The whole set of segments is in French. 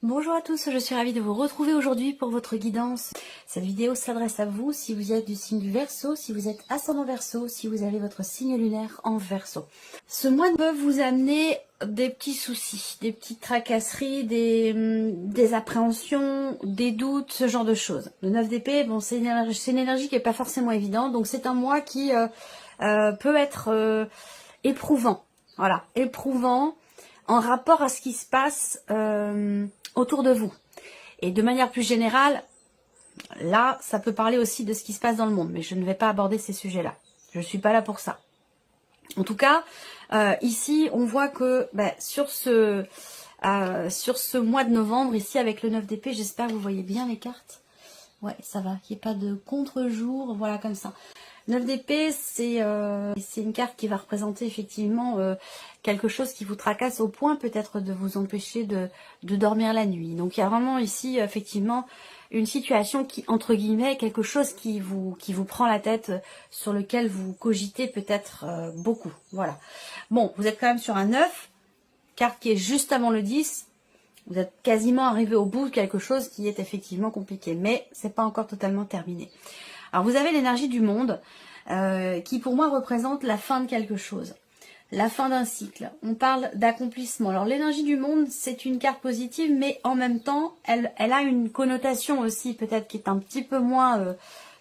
Bonjour à tous, je suis ravie de vous retrouver aujourd'hui pour votre guidance. Cette vidéo s'adresse à vous si vous êtes du signe du Verseau, si vous êtes ascendant Verseau, si vous avez votre signe lunaire en Verseau. Ce mois peut vous amener des petits soucis, des petites tracasseries, des appréhensions, des doutes, ce genre de choses. Le 9 d'épée, bon, c'est une énergie qui n'est pas forcément évidente, donc c'est un mois qui peut être éprouvant. Voilà, éprouvant en rapport à ce qui se passe autour de vous. Et de manière plus générale, là, ça peut parler aussi de ce qui se passe dans le monde, mais je ne vais pas aborder ces sujets-là. Je ne suis pas là pour ça. En tout cas, ici, on voit que sur ce mois de novembre, ici avec le 9 d'épée, j'espère que vous voyez bien les cartes. Ouais, ça va, qu'il n'y ait pas de contre-jour, voilà comme ça. 9 d'épée, c'est une carte qui va représenter effectivement quelque chose qui vous tracasse au point peut-être de vous empêcher de dormir la nuit. Donc il y a vraiment ici effectivement une situation qui, entre guillemets, quelque chose qui vous prend la tête, sur lequel vous cogitez peut-être beaucoup. Voilà. Bon, vous êtes quand même sur un 9, carte qui est juste avant le 10. Vous êtes quasiment arrivé au bout de quelque chose qui est effectivement compliqué, mais c'est pas encore totalement terminé. Alors vous avez l'énergie du monde qui pour moi représente la fin de quelque chose, la fin d'un cycle. On parle d'accomplissement. Alors l'énergie du monde, c'est une carte positive, mais en même temps, elle a une connotation aussi peut-être qui est un petit peu moins,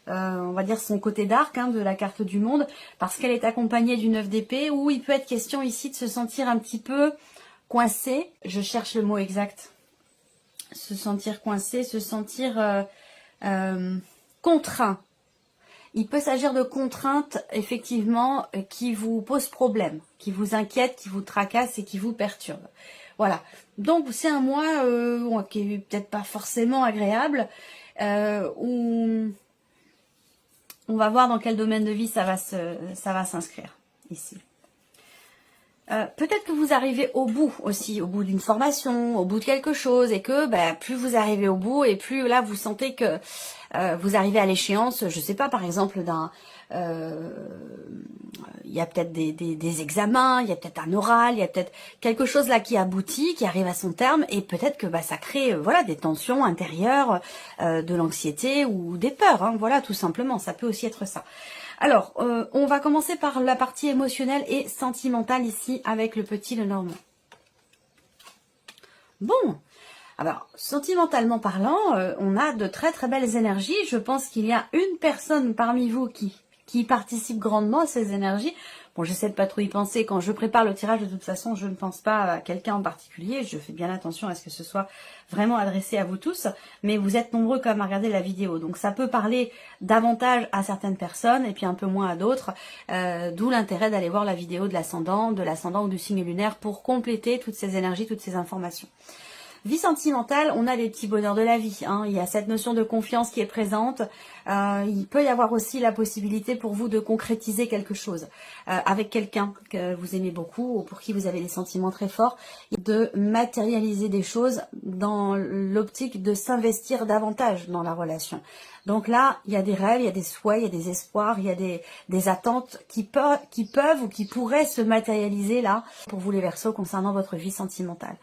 on va dire son côté dark de la carte du monde, parce qu'elle est accompagnée du 9 d'épée, où il peut être question ici de se sentir un petit peu coincé. Je cherche le mot exact. Se sentir coincé, se sentir contraint. Il peut s'agir de contraintes, effectivement, qui vous posent problème, qui vous inquiètent, qui vous tracassent et qui vous perturbent. Voilà. Donc, c'est un mois qui est peut-être pas forcément agréable, où on va voir dans quel domaine de vie ça va s'inscrire, ici. Peut-être que vous arrivez au bout aussi, au bout d'une formation, au bout de quelque chose, et que plus vous arrivez au bout et plus là vous sentez que vous arrivez à l'échéance, je sais pas, par exemple il y a peut-être des examens, il y a peut-être un oral, il y a peut-être quelque chose là qui aboutit, qui arrive à son terme, et peut-être que ça crée voilà des tensions intérieures, de l'anxiété ou des peurs, voilà, tout simplement, ça peut aussi être ça. Alors, on va commencer par la partie émotionnelle et sentimentale ici avec le petit Lenormand. Bon, alors, sentimentalement parlant, on a de très très belles énergies. Je pense qu'il y a une personne parmi vous qui participe grandement à ces énergies. Bon, j'essaie de pas trop y penser. Quand je prépare le tirage, de toute façon, je ne pense pas à quelqu'un en particulier. Je fais bien attention à ce que ce soit vraiment adressé à vous tous. Mais vous êtes nombreux quand même à regarder la vidéo. Donc, ça peut parler davantage à certaines personnes et puis un peu moins à d'autres. D'où l'intérêt d'aller voir la vidéo de l'ascendant ou du signe lunaire pour compléter toutes ces énergies, toutes ces informations. Vie sentimentale, on a les petits bonheurs de la vie. Il y a cette notion de confiance qui est présente. Il peut y avoir aussi la possibilité pour vous de concrétiser quelque chose avec quelqu'un que vous aimez beaucoup ou pour qui vous avez des sentiments très forts, de matérialiser des choses dans l'optique de s'investir davantage dans la relation. Donc là, il y a des rêves, il y a des souhaits, il y a des espoirs, il y a des attentes qui peuvent ou qui pourraient se matérialiser là pour vous les Verseaux concernant votre vie sentimentale.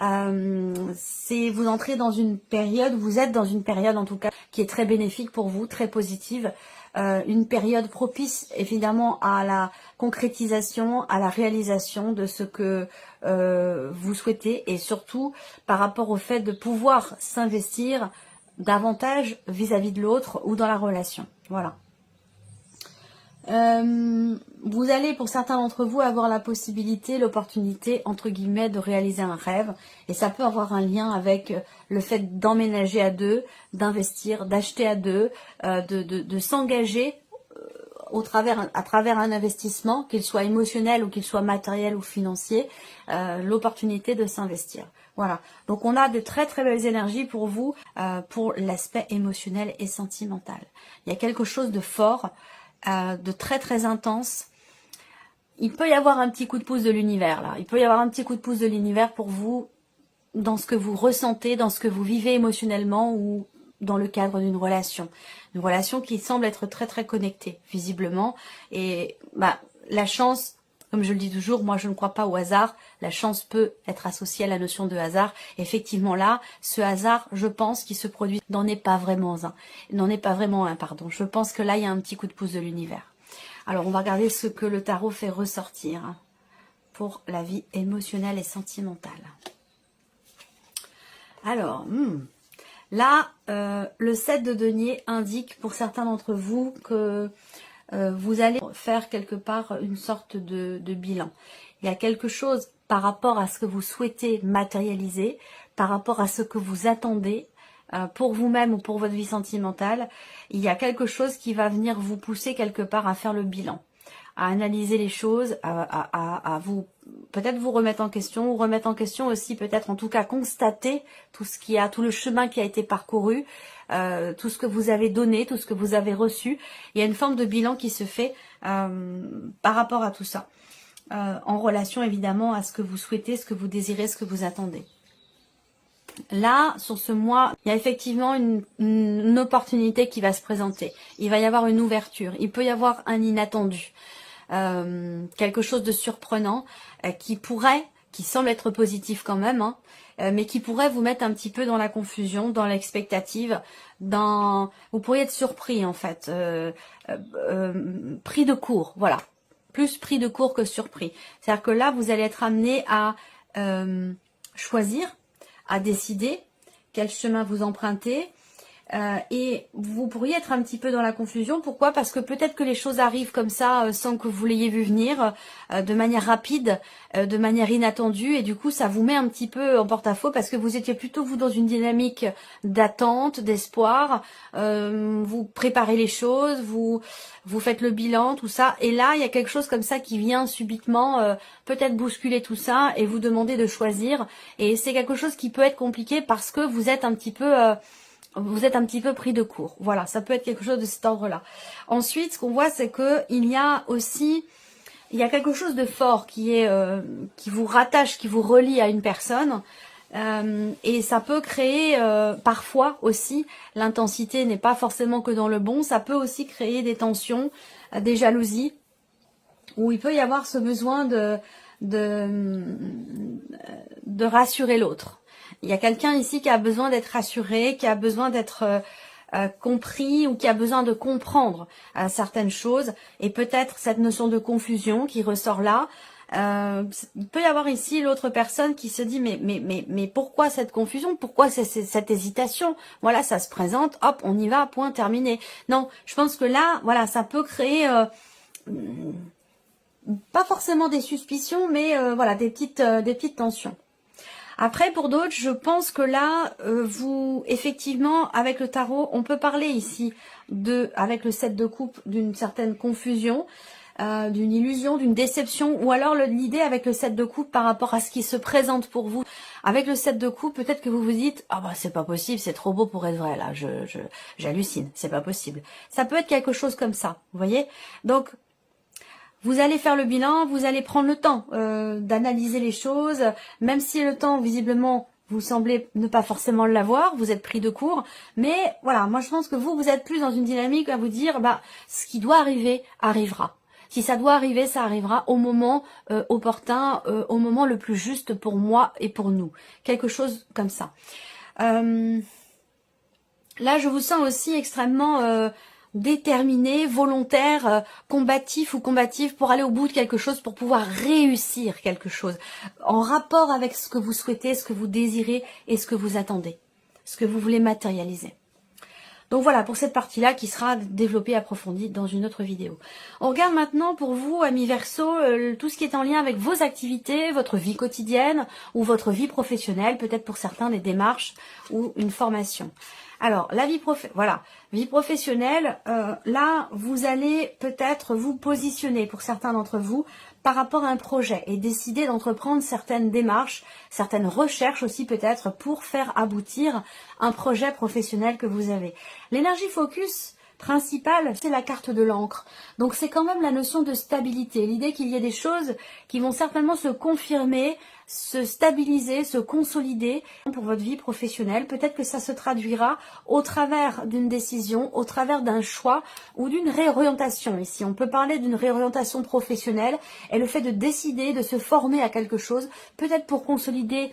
Vous entrez dans une période, vous êtes dans une période en tout cas qui est très bénéfique pour vous, très positive, une période propice évidemment à la concrétisation, à la réalisation de ce que vous souhaitez et surtout par rapport au fait de pouvoir s'investir davantage vis-à-vis de l'autre ou dans la relation. Voilà. Vous allez, pour certains d'entre vous, avoir la possibilité, l'opportunité, entre guillemets, de réaliser un rêve. Et ça peut avoir un lien avec le fait d'emménager à deux, d'investir, d'acheter à deux, de s'engager à travers un investissement, qu'il soit émotionnel ou qu'il soit matériel ou financier, l'opportunité de s'investir. Voilà, donc on a de très très belles énergies pour vous, pour l'aspect émotionnel et sentimental. Il y a quelque chose de fort, de très très intense. Il peut y avoir un petit coup de pouce de l'univers là. Il peut y avoir un petit coup de pouce de l'univers pour vous dans ce que vous ressentez, dans ce que vous vivez émotionnellement ou dans le cadre d'une relation. Une relation qui semble être très très connectée visiblement. Et la chance Comme je le dis toujours, moi je ne crois pas au hasard. La chance peut être associée à la notion de hasard. Effectivement là, ce hasard, je pense, qui se produit, n'en est pas vraiment un, pardon. Je pense que là, il y a un petit coup de pouce de l'univers. Alors, on va regarder ce que le tarot fait ressortir pour la vie émotionnelle et sentimentale. Alors, là, le 7 de denier indique pour certains d'entre vous que vous allez faire quelque part une sorte de bilan. Il y a quelque chose par rapport à ce que vous souhaitez matérialiser, par rapport à ce que vous attendez pour vous-même ou pour votre vie sentimentale. Il y a quelque chose qui va venir vous pousser quelque part à faire le bilan, à analyser les choses, à vous peut-être vous remettre en question, ou remettre en question aussi peut-être en tout cas constater tout le chemin qui a été parcouru, tout ce que vous avez donné, tout ce que vous avez reçu. Il y a une forme de bilan qui se fait par rapport à tout ça, en relation évidemment à ce que vous souhaitez, ce que vous désirez, ce que vous attendez. Là, sur ce mois, il y a effectivement une opportunité qui va se présenter. Il va y avoir une ouverture, il peut y avoir un inattendu, quelque chose de surprenant qui semble être positif quand même, mais qui pourrait vous mettre un petit peu dans la confusion, dans l'expectative, vous pourriez être surpris en fait, pris de court, voilà, plus pris de court que surpris. C'est-à-dire que là, vous allez être amené à choisir, à décider quel chemin vous empruntez, et vous pourriez être un petit peu dans la confusion. Pourquoi? Parce que peut-être que les choses arrivent comme ça sans que vous l'ayez vu venir, de manière rapide, de manière inattendue, et du coup ça vous met un petit peu en porte-à-faux parce que vous étiez plutôt vous dans une dynamique d'attente, d'espoir, vous préparez les choses, vous faites le bilan, tout ça, et là il y a quelque chose comme ça qui vient subitement peut-être bousculer tout ça et vous demander de choisir, et c'est quelque chose qui peut être compliqué parce que vous êtes un petit peu pris de court. Voilà, ça peut être quelque chose de cet ordre-là. Ensuite, ce qu'on voit, c'est que il y a quelque chose de fort qui vous rattache, qui vous relie à une personne, et ça peut créer parfois aussi, l'intensité n'est pas forcément que dans le bon, ça peut aussi créer des tensions, des jalousies, où il peut y avoir ce besoin de rassurer l'autre. Il y a quelqu'un ici qui a besoin d'être rassuré, qui a besoin d'être compris, ou qui a besoin de comprendre certaines choses, et peut-être cette notion de confusion qui ressort là. Il peut y avoir ici l'autre personne qui se dit mais pourquoi cette confusion, pourquoi cette hésitation? Voilà, ça se présente, hop, on y va, point, terminé. Non, je pense que là, voilà, ça peut créer pas forcément des suspicions, mais voilà, des petites tensions. Après, pour d'autres, je pense que là, effectivement, avec le tarot, on peut parler ici, avec le 7 de coupe, d'une certaine confusion, d'une illusion, d'une déception, ou alors l'idée avec le 7 de coupe par rapport à ce qui se présente pour vous. Avec le 7 de coupe, peut-être que vous vous dites « Ah bah c'est pas possible, c'est trop beau pour être vrai, là, j'hallucine, c'est pas possible. » Ça peut être quelque chose comme ça, vous voyez? Donc, vous allez faire le bilan, vous allez prendre le temps d'analyser les choses, même si le temps, visiblement, vous semblez ne pas forcément l'avoir, vous êtes pris de court, mais voilà, moi je pense que vous êtes plus dans une dynamique à vous dire, bah, ce qui doit arriver, arrivera. Si ça doit arriver, ça arrivera au moment opportun, au moment le plus juste pour moi et pour nous. Quelque chose comme ça. Là, je vous sens aussi extrêmement déterminé, volontaire, combatif ou combative pour aller au bout de quelque chose, pour pouvoir réussir quelque chose, en rapport avec ce que vous souhaitez, ce que vous désirez et ce que vous attendez, ce que vous voulez matérialiser. Donc voilà, pour cette partie-là qui sera développée, approfondie dans une autre vidéo. On regarde maintenant pour vous, amis Verseau, tout ce qui est en lien avec vos activités, votre vie quotidienne ou votre vie professionnelle, peut-être pour certains des démarches ou une formation. Alors, la vie professionnelle, là, vous allez peut-être vous positionner, pour certains d'entre vous, par rapport à un projet et décider d'entreprendre certaines démarches, certaines recherches aussi peut-être, pour faire aboutir un projet professionnel que vous avez. L'énergie focus principale, c'est la carte de l'encre. Donc c'est quand même la notion de stabilité, l'idée qu'il y ait des choses qui vont certainement se confirmer, se stabiliser, se consolider pour votre vie professionnelle. Peut-être que ça se traduira au travers d'une décision, au travers d'un choix ou d'une réorientation. Ici, on peut parler d'une réorientation professionnelle et le fait de décider, de se former à quelque chose, peut-être pour consolider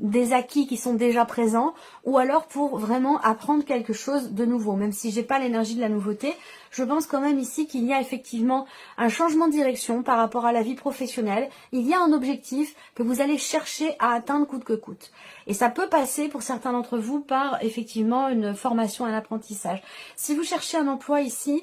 des acquis qui sont déjà présents ou alors pour vraiment apprendre quelque chose de nouveau. Même si j'ai pas l'énergie de la nouveauté, je pense quand même ici qu'il y a effectivement un changement de direction par rapport à la vie professionnelle. Il y a un objectif que vous allez chercher à atteindre coûte que coûte. Et ça peut passer pour certains d'entre vous par effectivement une formation, un apprentissage. Si vous cherchez un emploi ici,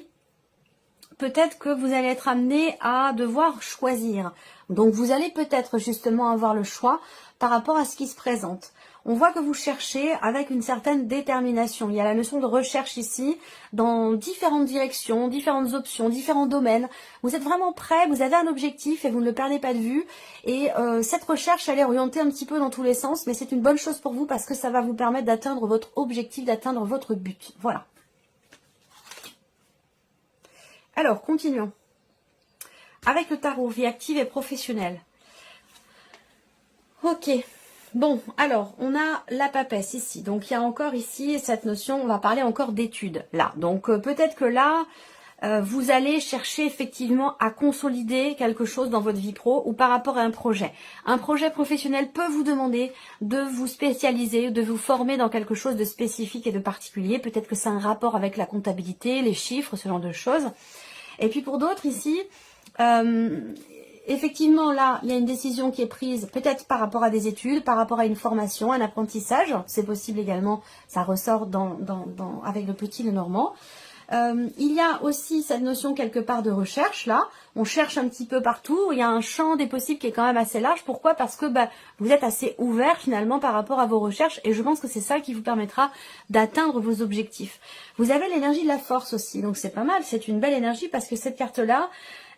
peut-être que vous allez être amené à devoir choisir. Donc vous allez peut-être justement avoir le choix par rapport à ce qui se présente. On voit que vous cherchez avec une certaine détermination. Il y a la notion de recherche ici, dans différentes directions, différentes options, différents domaines. Vous êtes vraiment prêt, vous avez un objectif et vous ne le perdez pas de vue. Et cette recherche, elle est orientée un petit peu dans tous les sens, mais c'est une bonne chose pour vous parce que ça va vous permettre d'atteindre votre objectif, d'atteindre votre but. Voilà. Alors, continuons. Avec le tarot, vie active et professionnelle. Ok. Bon, alors, on a la papesse ici. Donc, il y a encore ici cette notion, on va parler encore d'études, là. Donc, peut-être que là, vous allez chercher effectivement à consolider quelque chose dans votre vie pro ou par rapport à un projet. Un projet professionnel peut vous demander de vous spécialiser, de vous former dans quelque chose de spécifique et de particulier. Peut-être que c'est un rapport avec la comptabilité, les chiffres, ce genre de choses. Et puis pour d'autres ici, effectivement là, il y a une décision qui est prise peut-être par rapport à des études, par rapport à une formation, un apprentissage. C'est possible également, ça ressort avec le petit Lenormand. Il y a aussi cette notion quelque part de recherche là. On cherche un petit peu partout. Il y a un champ des possibles qui est quand même assez large. Pourquoi? Parce que vous êtes assez ouvert finalement par rapport à vos recherches et je pense que c'est ça qui vous permettra d'atteindre vos objectifs. Vous avez l'énergie de la force aussi, donc c'est pas mal. C'est une belle énergie parce que cette carte là,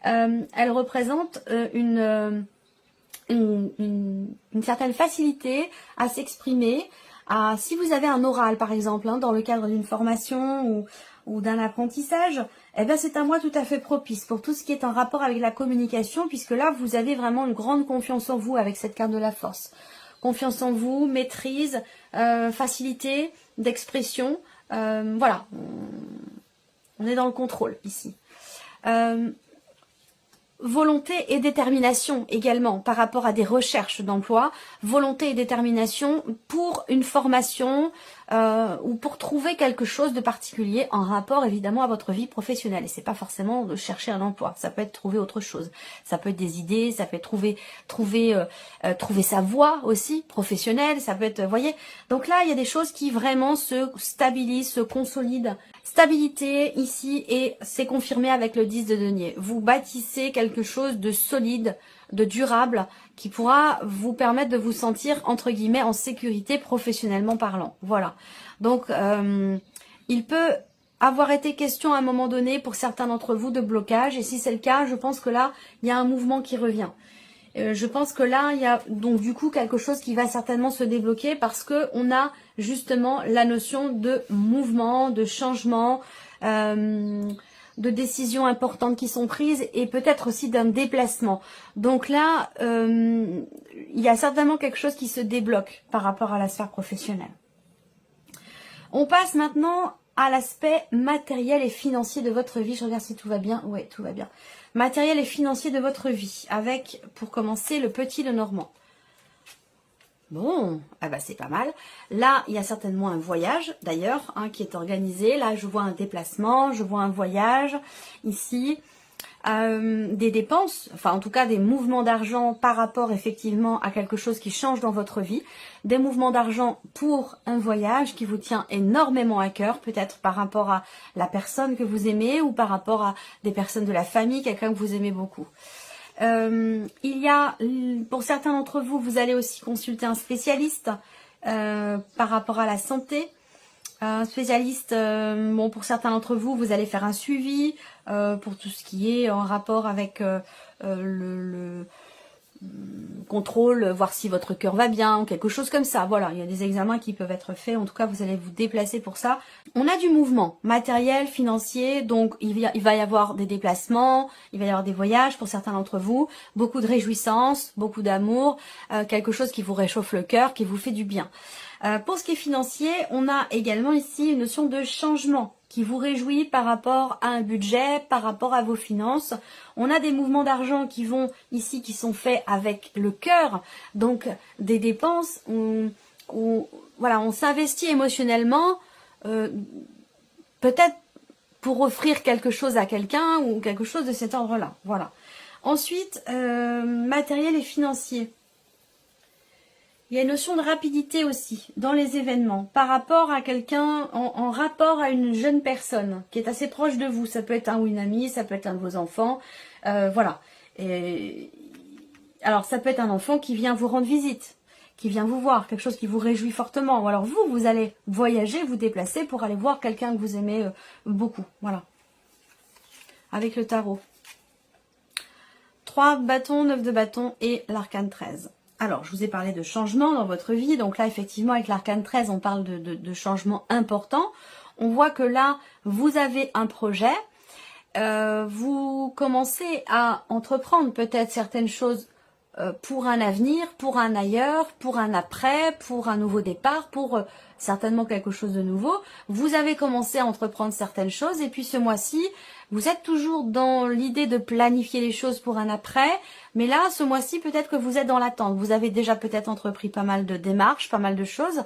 elle représente une certaine facilité à s'exprimer. Si vous avez un oral par exemple, dans le cadre d'une formation ou d'un apprentissage, eh bien c'est un mois tout à fait propice pour tout ce qui est en rapport avec la communication, puisque là vous avez vraiment une grande confiance en vous avec cette carte de la force. Confiance en vous, maîtrise, facilité d'expression, voilà, on est dans le contrôle ici. Volonté et détermination également par rapport à des recherches d'emploi, volonté et détermination pour une formation ou pour trouver quelque chose de particulier en rapport évidemment à votre vie professionnelle. Et c'est pas forcément de chercher un emploi, ça peut être trouver autre chose, ça peut être des idées, ça peut être trouver sa voie aussi professionnelle, ça peut être, vous voyez. Donc là il y a des choses qui vraiment se stabilisent, se consolident. Stabilité ici et c'est confirmé avec le 10 de denier. Vous bâtissez quelque chose de solide, de durable qui pourra vous permettre de vous sentir entre guillemets en sécurité professionnellement parlant. Voilà. Donc il peut avoir été question à un moment donné pour certains d'entre vous de blocage et si c'est le cas, je pense que là il y a un mouvement qui revient. Je pense que là, il y a donc du coup quelque chose qui va certainement se débloquer parce que on a justement la notion de mouvement, de changement, de décisions importantes qui sont prises et peut-être aussi d'un déplacement. Donc là, il y a certainement quelque chose qui se débloque par rapport à la sphère professionnelle. On passe maintenant à l'aspect matériel et financier de votre vie. Je regarde si tout va bien. Oui, tout va bien. Matériel et financier de votre vie. Avec, pour commencer, le petit Lenormand. Bon, c'est pas mal. Là, il y a certainement un voyage, d'ailleurs, qui est organisé. Là, je vois un déplacement, je vois un voyage. Ici, des dépenses, enfin en tout cas des mouvements d'argent par rapport effectivement à quelque chose qui change dans votre vie, des mouvements d'argent pour un voyage qui vous tient énormément à cœur, peut-être par rapport à la personne que vous aimez ou par rapport à des personnes de la famille, quelqu'un que vous aimez beaucoup. Il y a, pour certains d'entre vous, vous allez aussi consulter un spécialiste par rapport à la santé. Un spécialiste, bon pour certains d'entre vous, vous allez faire un suivi pour tout ce qui est en rapport avec contrôle, voir si votre cœur va bien, ou quelque chose comme ça. Voilà, il y a des examens qui peuvent être faits. En tout cas, vous allez vous déplacer pour ça. On a du mouvement matériel, financier, donc il va y avoir des déplacements, il va y avoir des voyages pour certains d'entre vous, beaucoup de réjouissance, beaucoup d'amour, quelque chose qui vous réchauffe le cœur, qui vous fait du bien. Pour ce qui est financier, on a également ici une notion de changement qui vous réjouit par rapport à un budget, par rapport à vos finances. On a des mouvements d'argent qui vont ici, qui sont faits avec le cœur, donc des dépenses où voilà, on s'investit émotionnellement, peut-être pour offrir quelque chose à quelqu'un ou quelque chose de cet ordre-là. Voilà. Ensuite, matériel et financier. Il y a une notion de rapidité aussi dans les événements par rapport à quelqu'un, en rapport à une jeune personne qui est assez proche de vous. Ça peut être un ou une amie, ça peut être un de vos enfants. Voilà. Et, alors ça peut être un enfant qui vient vous rendre visite, qui vient vous voir, quelque chose qui vous réjouit fortement. Ou alors vous allez voyager, vous déplacer pour aller voir quelqu'un que vous aimez beaucoup. Voilà. Avec le tarot. 3 bâtons, 9 de bâtons et l'arcane 13. Alors, je vous ai parlé de changement dans votre vie. Donc là, effectivement, avec l'arcane 13, on parle de changements importants. On voit que là, vous avez un projet. Vous commencez à entreprendre peut-être certaines choses pour un avenir, pour un ailleurs, pour un après, pour un nouveau départ, pour certainement quelque chose de nouveau. Vous avez commencé à entreprendre certaines choses et puis ce mois-ci, vous êtes toujours dans l'idée de planifier les choses pour un après, mais là, ce mois-ci, peut-être que vous êtes dans l'attente. Vous avez déjà peut-être entrepris pas mal de démarches, pas mal de choses.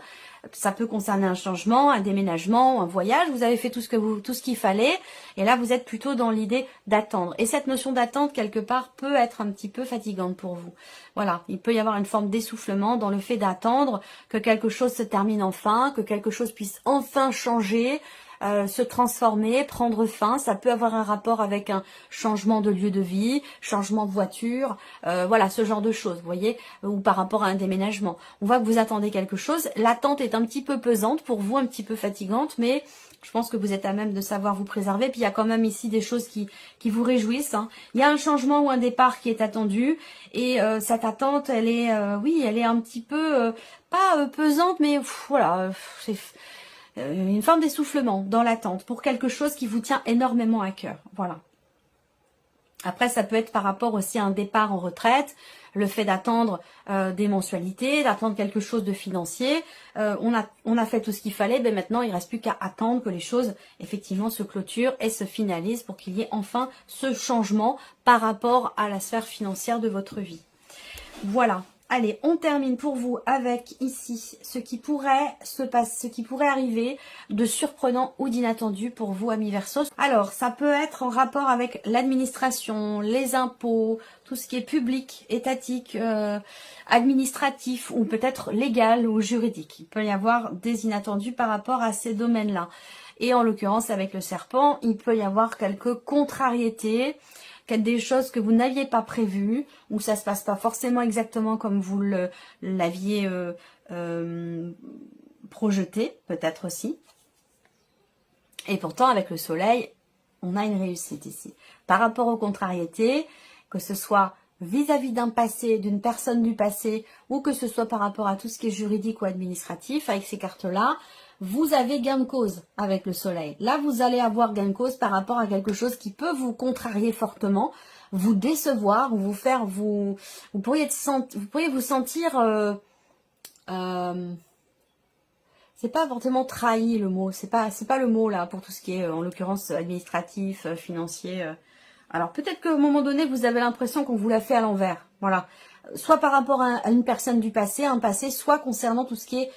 Ça peut concerner un changement, un déménagement, un voyage. Vous avez fait tout ce qu'il fallait. Et là, vous êtes plutôt dans l'idée d'attendre. Et cette notion d'attente, quelque part, peut être un petit peu fatigante pour vous. Voilà. Il peut y avoir une forme d'essoufflement dans le fait d'attendre que quelque chose se termine enfin, que quelque chose puisse enfin changer, se transformer, prendre fin. Ça peut avoir un rapport avec un changement de lieu de vie, changement de voiture, voilà, ce genre de choses, vous voyez, ou par rapport à un déménagement. On voit que vous attendez quelque chose. L'attente est un petit peu pesante pour vous, un petit peu fatigante, mais je pense que vous êtes à même de savoir vous préserver. Puis il y a quand même ici des choses qui vous réjouissent. Hein. Il y a un changement ou un départ qui est attendu. Et cette attente, elle est, oui, elle est un petit peu, pas pesante, mais voilà, c'est une forme d'essoufflement dans l'attente pour quelque chose qui vous tient énormément à cœur. Voilà. Après, ça peut être par rapport aussi à un départ en retraite, le fait d'attendre des mensualités, d'attendre quelque chose de financier. On a fait tout ce qu'il fallait, mais maintenant, il ne reste plus qu'à attendre que les choses, effectivement, se clôturent et se finalisent pour qu'il y ait enfin ce changement par rapport à la sphère financière de votre vie. Voilà. Allez, on termine pour vous avec ici ce qui pourrait se passer, ce qui pourrait arriver de surprenant ou d'inattendu pour vous, amis Verseau. Alors, ça peut être en rapport avec l'administration, les impôts, tout ce qui est public, étatique, administratif ou peut-être légal ou juridique. Il peut y avoir des inattendus par rapport à ces domaines-là. Et en l'occurrence, avec le serpent, il peut y avoir quelques contrariétés, des choses que vous n'aviez pas prévues, ou ça se passe pas forcément exactement comme vous l'aviez projeté, peut-être aussi. Et pourtant, avec le soleil, on a une réussite ici. Par rapport aux contrariétés, que ce soit vis-à-vis d'un passé, d'une personne du passé, ou que ce soit par rapport à tout ce qui est juridique ou administratif, avec ces cartes-là, vous avez gain de cause avec le soleil. Là, vous allez avoir gain de cause par rapport à quelque chose qui peut vous contrarier fortement, vous décevoir, vous faire, vous pourriez vous sentir, c'est pas forcément trahi le mot, c'est pas le mot là pour tout ce qui est en l'occurrence administratif, financier. Alors peut-être qu'à un moment donné, vous avez l'impression qu'on vous l'a fait à l'envers. Voilà. Soit par rapport à une personne du passé, un passé, soit concernant tout ce qui est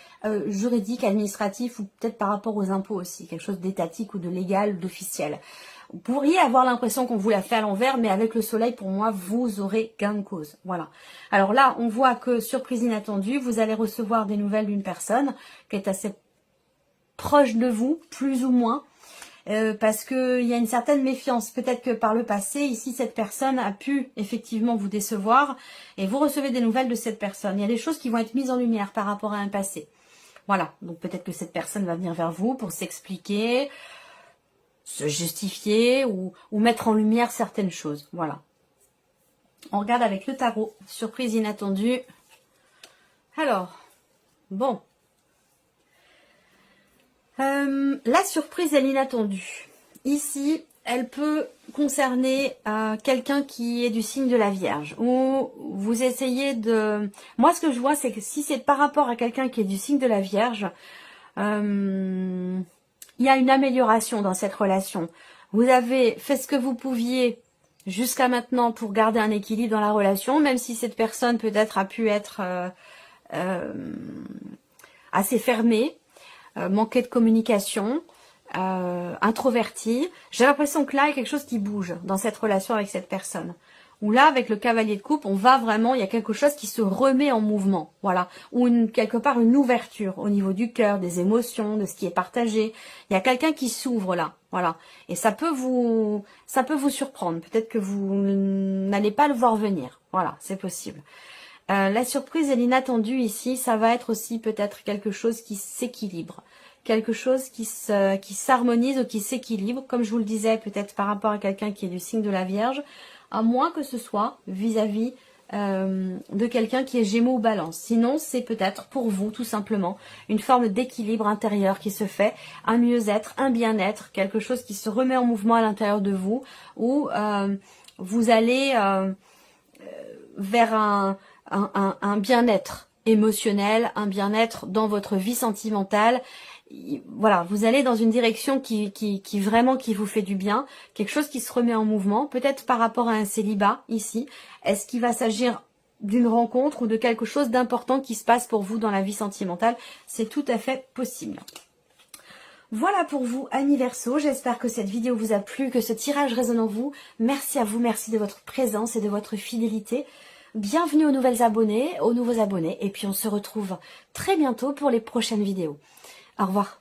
juridique, administratif, ou peut-être par rapport aux impôts aussi, quelque chose d'étatique ou de légal, d'officiel. Vous pourriez avoir l'impression qu'on vous l'a fait à l'envers, mais avec le soleil, pour moi, vous aurez gain de cause. Voilà. Alors là, on voit que, surprise inattendue, vous allez recevoir des nouvelles d'une personne qui est assez proche de vous, plus ou moins, parce qu'il y a une certaine méfiance. Peut-être que par le passé, ici, cette personne a pu effectivement vous décevoir et vous recevez des nouvelles de cette personne. Il y a des choses qui vont être mises en lumière par rapport à un passé. Voilà, donc peut-être que cette personne va venir vers vous pour s'expliquer, se justifier ou mettre en lumière certaines choses. Voilà. On regarde avec le tarot. Surprise inattendue. Alors, bon. La surprise et l'inattendue. Ici, elle peut concerner quelqu'un qui est du signe de la Vierge. Ou vous essayez de... Moi, ce que je vois, c'est que si c'est par rapport à quelqu'un qui est du signe de la Vierge, il y a une amélioration dans cette relation. Vous avez fait ce que vous pouviez jusqu'à maintenant pour garder un équilibre dans la relation, même si cette personne peut-être a pu être assez fermée, manquer de communication, introvertie. J'ai l'impression que là, il y a quelque chose qui bouge dans cette relation avec cette personne. Ou là, avec le cavalier de coupe, on va vraiment, il y a quelque chose qui se remet en mouvement, voilà. Ou quelque part une ouverture au niveau du cœur, des émotions, de ce qui est partagé. Il y a quelqu'un qui s'ouvre là, voilà. Et ça peut vous surprendre. Peut-être que vous n'allez pas le voir venir. Voilà, c'est possible. La surprise et l'inattendu ici, ça va être aussi peut-être quelque chose qui s'équilibre. Quelque chose qui s'harmonise ou qui s'équilibre, comme je vous le disais, peut-être par rapport à quelqu'un qui est du signe de la Vierge, à moins que ce soit vis-à-vis de quelqu'un qui est Gémeaux ou Balance. Sinon, c'est peut-être pour vous, tout simplement, une forme d'équilibre intérieur qui se fait, un mieux-être, un bien-être, quelque chose qui se remet en mouvement à l'intérieur de vous, où vous allez vers un bien-être émotionnel, un bien-être dans votre vie sentimentale. Voilà, vous allez dans une direction qui vraiment qui vous fait du bien, quelque chose qui se remet en mouvement, peut-être par rapport à un célibat ici. Est-ce qu'il va s'agir d'une rencontre ou de quelque chose d'important qui se passe pour vous dans la vie sentimentale? C'est tout à fait possible. Voilà pour vous, amis Verseau. J'espère que cette vidéo vous a plu, que ce tirage résonne en vous. Merci à vous, merci de votre présence et de votre fidélité. Bienvenue aux nouveaux abonnés, et puis on se retrouve très bientôt pour les prochaines vidéos. Au revoir.